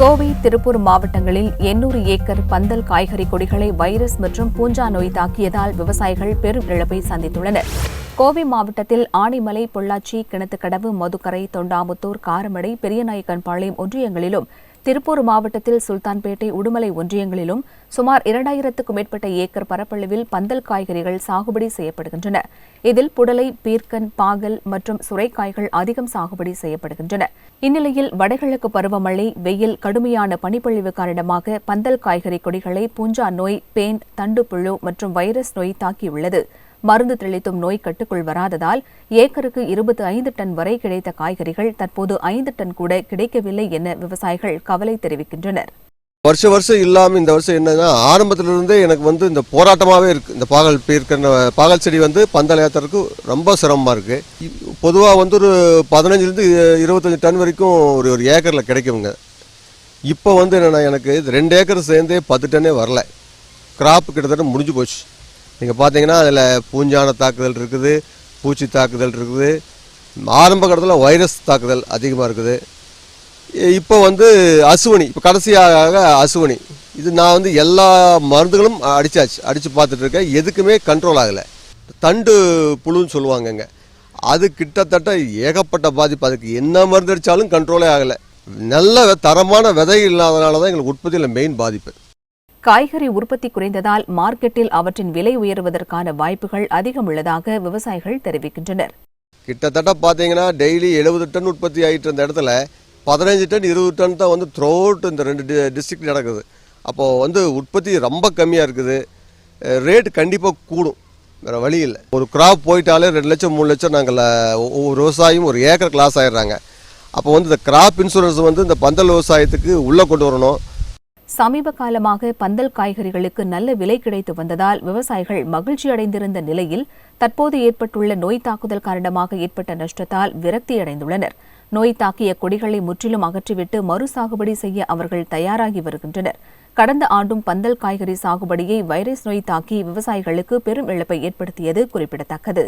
கோவை, திருப்பூர் மாவட்டங்களில் 800 ஏக்கர் பந்தல் காய்கறி கொடிகளை வைரஸ் மற்றும் பூஞ்சா நோய் தாக்கியதால் விவசாயிகள் பெரும் இழப்பை சந்தித்துள்ளனர். கோவை மாவட்டத்தில் ஆனைமலை, பொள்ளாச்சி, கிணத்துக்கடவு, மதுக்கரை, தொண்டாமுத்தூர், காரமடை, பெரியநாயக்கன்பாளையம் ஒன்றியங்களிலும், திருப்பூர் மாவட்டத்தில் சுல்தான்பேட்டை, உடுமலை ஒன்றியங்களிலும் சுமார் 2000க்கும் மேற்பட்ட ஏக்கர் பரப்பளவில் பந்தல் காய்கறிகள் சாகுபடி செய்யப்படுகின்றன. இதில் புடலை, பீர்க்கன், பாகல் மற்றும் சுரைக்காய்கள் அதிகம் சாகுபடி செய்யப்படுகின்றன. இந்நிலையில் வடகிழக்கு பருவமழை, வெயில், கடுமையான பனிப்பொழிவு காரணமாக பந்தல் காய்கறி கொடிகளை பூஞ்சா நோய், பேன், தண்டுப்புழு மற்றும் வைரஸ் நோய் தாக்கியுள்ளது. மருந்து தெளித்தும் நோய் கட்டுக்குள் வராததால் ஏக்கருக்கு 25 டன் வரை கிடைத்த காய்கறிகள் தற்போது 5 டன் கூட கிடைக்கவில்லை என விவசாயிகள் கவலை தெரிவிக்கின்றனர். வருஷம் இல்லாமல் இந்த வருஷம் என்னன்னா, ஆரம்பத்திலிருந்தே எனக்கு இந்த போராட்டமாகவே இருக்குது. இந்த பாகல் செடி பந்தல் ஏற்றுறதுக்கு ரொம்ப சிரமமாக இருக்குது. பொதுவாக ஒரு 15லேருந்து 25 டன் வரைக்கும் ஒரு ஏக்கரில் கிடைக்குங்க. இப்போ என்னென்னா, எனக்கு 2 ஏக்கர் சேர்ந்தே 10 டன்னே வரல. கிராப் கிட்டத்தட்ட முடிஞ்சு போச்சு. நீங்கள் பார்த்தீங்கன்னா அதில் பூஞ்சான தாக்குதல் இருக்குது, பூச்சி தாக்குதல் இருக்குது, ஆரம்ப கட்டத்தில் வைரஸ் தாக்குதல் அதிகமாக இருக்குது. இப்போ அசுவனி, இப்போ கடைசியாக அசுவனி, இது நான் எல்லா மருந்துகளும் அடித்து பார்த்துட்டு இருக்கேன். எதுக்குமே கண்ட்ரோல் ஆகலை. தண்டு புழுன்னு சொல்லுவாங்கங்க, அது கிட்டத்தட்ட ஏகப்பட்ட பாதிப்பு. அதுக்கு என்ன மருந்து அடித்தாலும் கண்ட்ரோலே ஆகலை. நல்ல தரமான விதை இல்லாதனால தான் எங்களுக்கு உற்பத்தியில் மெயின் பாதிப்பு. காய்கறி உற்பத்தி குறைந்ததால் மார்க்கெட்டில் அவற்றின் விலை உயர்வதற்கான வாய்ப்புகள் அதிகம் உள்ளதாக விவசாயிகள் தெரிவிக்கின்றனர். கிட்டத்தட்ட பார்த்தீங்கன்னா டெய்லி 70 டன் உற்பத்தி ஆகிட்டு இருந்த இடத்துல 15 டன் 20 டன் தான் த்ரூ அவுட் இந்த 2 டிஸ்ட்ரிக்ட் நடக்குது. அப்போது உற்பத்தி ரொம்ப கம்மியாக இருக்குது. ரேட் கண்டிப்பாக கூடும், வேறு வழி இல்லை. ஒரு கிராப் போயிட்டாலே 2 லட்சம் 3 லட்சம் நாங்கள் ஒவ்வொரு விவசாயியும் ஒரு ஏக்கர் கிளாஸ் ஆகிடுறாங்க. அப்போ இந்த கிராப் இன்சூரன்ஸ் இந்த பந்தல் விவசாயத்துக்கு உள்ளே கொண்டு வரணும். சமீப காலமாக பந்தல் காய்கறிகளுக்கு நல்ல விலை கிடைத்து வந்ததால் விவசாயிகள் மகிழ்ச்சி அடைந்திருந்த நிலையில் தற்போது ஏற்பட்டுள்ள நோய் தாக்குதல் காரணமாக ஏற்பட்ட நஷ்டத்தால் விரக்தியடைந்துள்ளனர். நோய் தாக்கிய கொடிகளை முற்றிலும் அகற்றிவிட்டு மறு சாகுபடி செய்ய அவர்கள் தயாராகி வருகின்றனர். கடந்த ஆண்டும் பந்தல் காய்கறி சாகுபடியை வைரஸ் நோய் தாக்கி விவசாயிகளுக்கு பெரும் இழப்பை ஏற்படுத்தியது குறிப்பிடத்தக்கது.